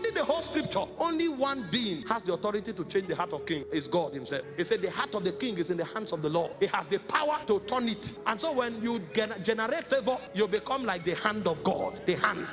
study the whole scripture, only one being has the authority to change the heart of king. It's God himself. He said the heart of the king is in the hands of the Lord. He has the power to turn it. And so when you generate favor, you become like the hand of God. The hand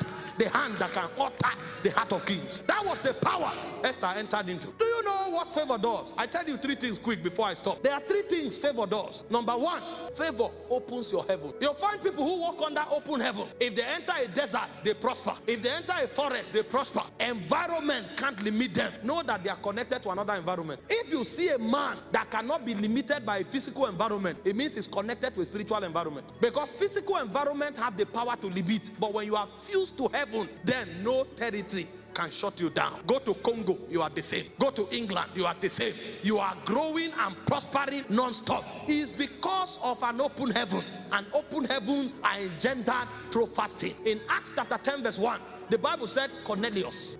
that can alter the heart of kings. That was the power Esther entered into. Do you know what favor does? I tell you 3 things quick before I stop. There are 3 things favor does. Number 1, favor opens your heaven. You'll find people who walk under open heaven. If they enter a desert, they prosper. If they enter a forest, they prosper. Environment can't limit them. Know that they are connected to another environment. If you see a man that cannot be limited by a physical environment, it means he's connected to a spiritual environment. Because physical environment have the power to limit. But when you are fused to heaven, then no territory can shut you down. Go to Congo, you are the same. Go to England, you are the same. You are growing and prospering non-stop. It's because of an open heaven. And open heavens are engendered through fasting. In Acts chapter 10 verse 1, the Bible said Cornelius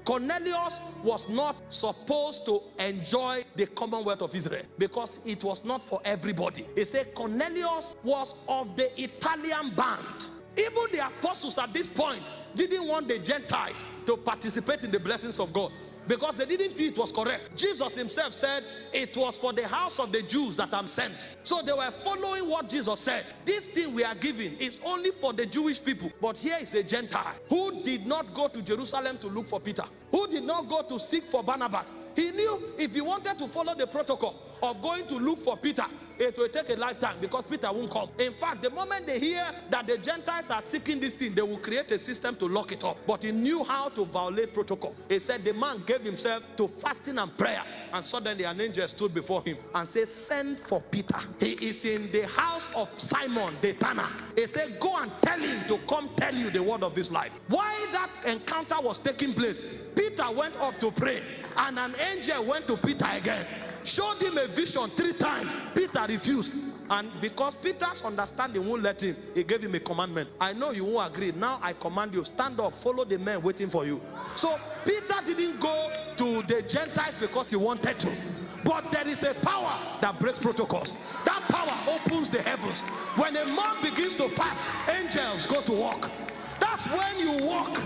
was not supposed to enjoy the Commonwealth of Israel because it was not for everybody. It said Cornelius was of the Italian band. Even the apostles at this point didn't want the Gentiles to participate in the blessings of God because they didn't feel it was correct. Jesus himself said, it was for the house of the Jews that I'm sent. So they were following what Jesus said. This thing we are giving is only for the Jewish people. But here is a Gentile who did not go to Jerusalem to look for Peter, who did not go to seek for Barnabas. He knew if he wanted to follow the protocol of going to look for Peter, it will take a lifetime because Peter won't come. In fact, the moment they hear that the Gentiles are seeking this thing, they will create a system to lock it up. But he knew how to violate protocol. He said the man gave himself to fasting and prayer, and suddenly an angel stood before him and said, send for Peter. He is in the house of Simon the Tanner. He said, go and tell him to come tell you the word of this life. While that encounter was taking place, Peter went up to pray, and an angel went to Peter again, showed him a vision 3 times. Peter refused, and because Peter's understanding won't let him, he gave him a commandment. I know you won't agree. Now I command you, stand up, follow the men waiting for you. So Peter didn't go to the Gentiles because he wanted to, but there is a power that breaks protocols. That power opens the heavens. When a man begins to fast, angels go to work. That's when you walk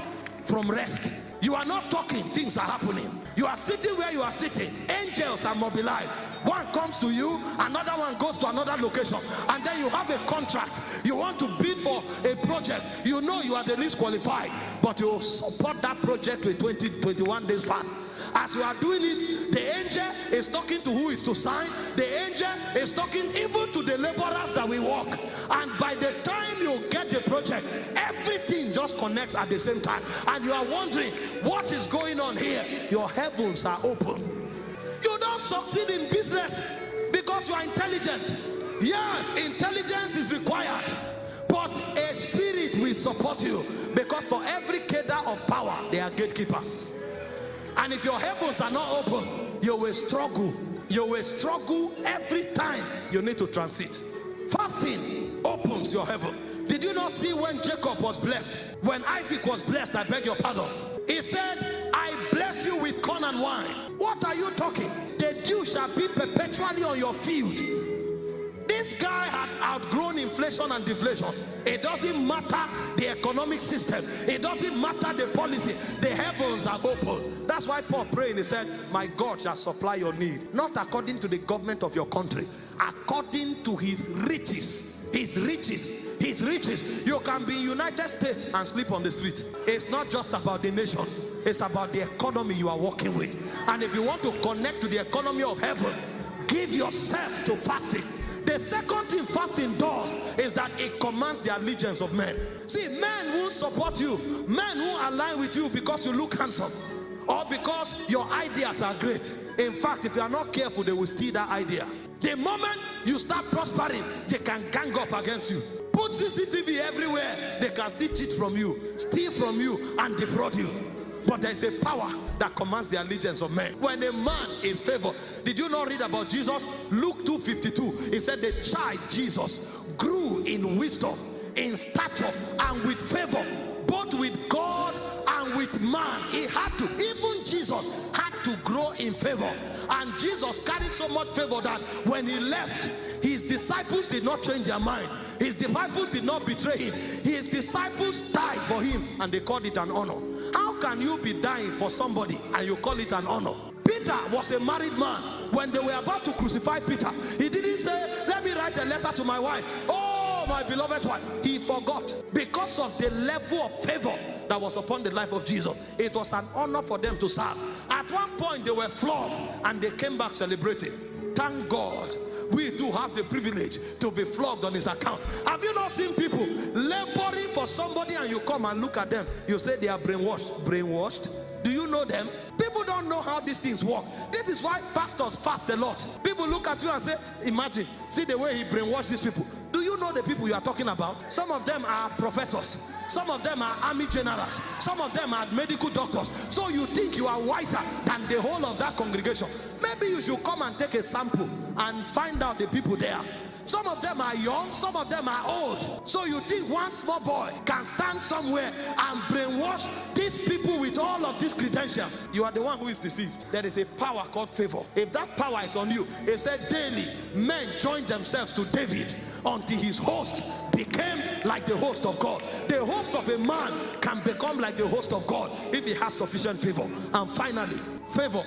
from rest. You are not talking, things are happening. You are sitting where you are sitting, angels are mobilized. One comes to you, another one goes to another location, and then you have a contract. You want to bid for a project. You know you are the least qualified, but you support that project with 21 days fast. As you are doing it, the angel is talking to who is to sign. The angel is talking even to the laborers that will work. And by the time you get the project, everything just connects at the same time. And you are wondering, what is going on here? Your heavens are open. You don't succeed in business because you are intelligent. Yes, intelligence is required, but a spirit will support you, because for every cadre of power, there are gatekeepers. And if your heavens are not open, you will struggle. You will struggle every time you need to transit. Fasting opens your heaven. Did you not see when Jacob was blessed? When Isaac was blessed, I beg your pardon, he said, I bless you with corn and wine. What are you talking? The dew shall be perpetually on your field. This guy had outgrown inflation and deflation. It doesn't matter the economic system. It doesn't matter the policy. The heavens are open. That's why Paul prayed. He said, my God shall supply your need, not according to the government of your country, according to his riches. His riches. His riches. You can be in United States and sleep on the street. It's not just about the nation. It's about the economy you are working with. And if you want to connect to the economy of heaven, give yourself to fasting. The second thing fasting does is that it commands the allegiance of men. See, men won't support you. Men won't align with you because you look handsome or because your ideas are great. In fact, if you are not careful, they will steal that idea. The moment you start prospering, they can gang up against you. Put CCTV everywhere, they can still cheat from you, steal from you, and defraud you. But there is a power that commands the allegiance of men. When a man is favored, did you not read about Jesus? Luke 2:52, he said the child Jesus grew in wisdom, in stature, and with favor, both with God and with man. He had to, even Jesus had to grow in favor. And Jesus carried so much favor that when he left, his disciples did not change their mind. His disciples did not betray him. His disciples died for him, and they called it an honor. How can you be dying for somebody and you call it an honor? Peter was a married man. When they were about to crucify Peter, he didn't say, let me write a letter to my wife. Oh, my beloved wife. He forgot. Because of the level of favor that was upon the life of Jesus, it was an honor for them to serve. At one point they were flogged and they came back celebrating. Thank God we do have the privilege to be flogged on his account. Have you not seen people laboring for somebody and you come and look at them, you say they are brainwashed? Brainwashed? Do you know them? People don't know how these things work. This is why pastors fast a lot. People look at you and say, imagine, see the way he brainwashed these people. Do you know the people you are talking about? Some of them are professors. Some of them are army generals. Some of them are medical doctors. So you think you are wiser than the whole of that congregation. Maybe you should come and take a sample and find out the people there. Some of them are young, some of them are old. So you think one small boy can stand somewhere and brainwash these people with all of these credentials? You are the one who is deceived. There is a power called favor. If that power is on you, it said daily men joined themselves to David until his host became like the host of God. The host of a man can become like the host of God if he has sufficient favor. And finally, favor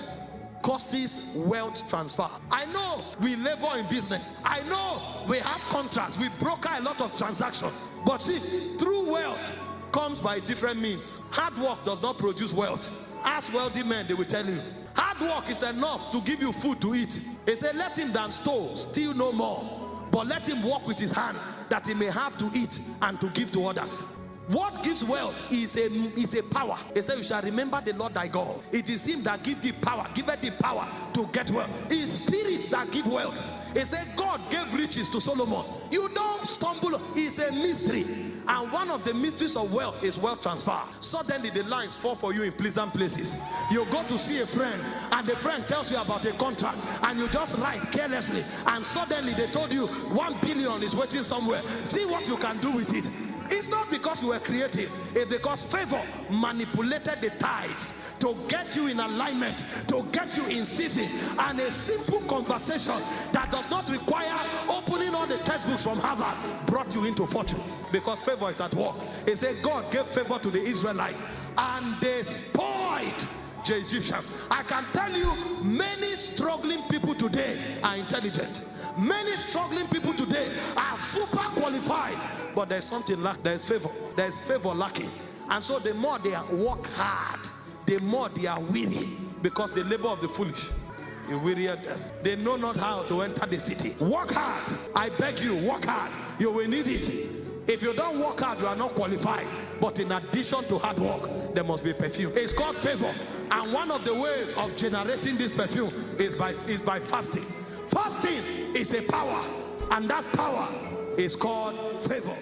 causes wealth transfer. I know we labor in business. I know we have contracts. We broker a lot of transactions. But see, true wealth comes by different means. Hard work does not produce wealth. Ask wealthy men, they will tell you. Hard work is enough to give you food to eat. They say, let him that stole steal no more, but let him work with his hand that he may have to eat and to give to others. What gives wealth is a power. He said, you shall remember the Lord thy God. It is him that gives the power, giveth the power to get wealth. It is spirits that give wealth. He said God gave riches to Solomon. You don't stumble. It's a mystery. And one of the mysteries of wealth is wealth transfer. Suddenly the lines fall for you in pleasant places. You go to see a friend and the friend tells you about a contract and you just write carelessly and suddenly they told you 1 billion is waiting somewhere. See what you can do with it. It's not because you were creative. It's because favor manipulated the tides to get you in alignment, to get you in season. And a simple conversation that does not require opening all the textbooks from Harvard brought you into fortune. Because favor is at work. It said God gave favor to the Israelites and they spoiled the Egyptians. I can tell you, many struggling people today are intelligent. Many struggling people today are super qualified. But there's something lacking. There's favor. There's favor lacking. And so the more they work hard, the more they are weary, because the labor of the foolish, you wearied them. They know not how to enter the city. Work hard. I beg you, work hard. You will need it. If you don't work hard, you are not qualified. But in addition to hard work, there must be perfume. It's called favor. And one of the ways of generating this perfume is by fasting. Fasting is a power, and that power is called favor.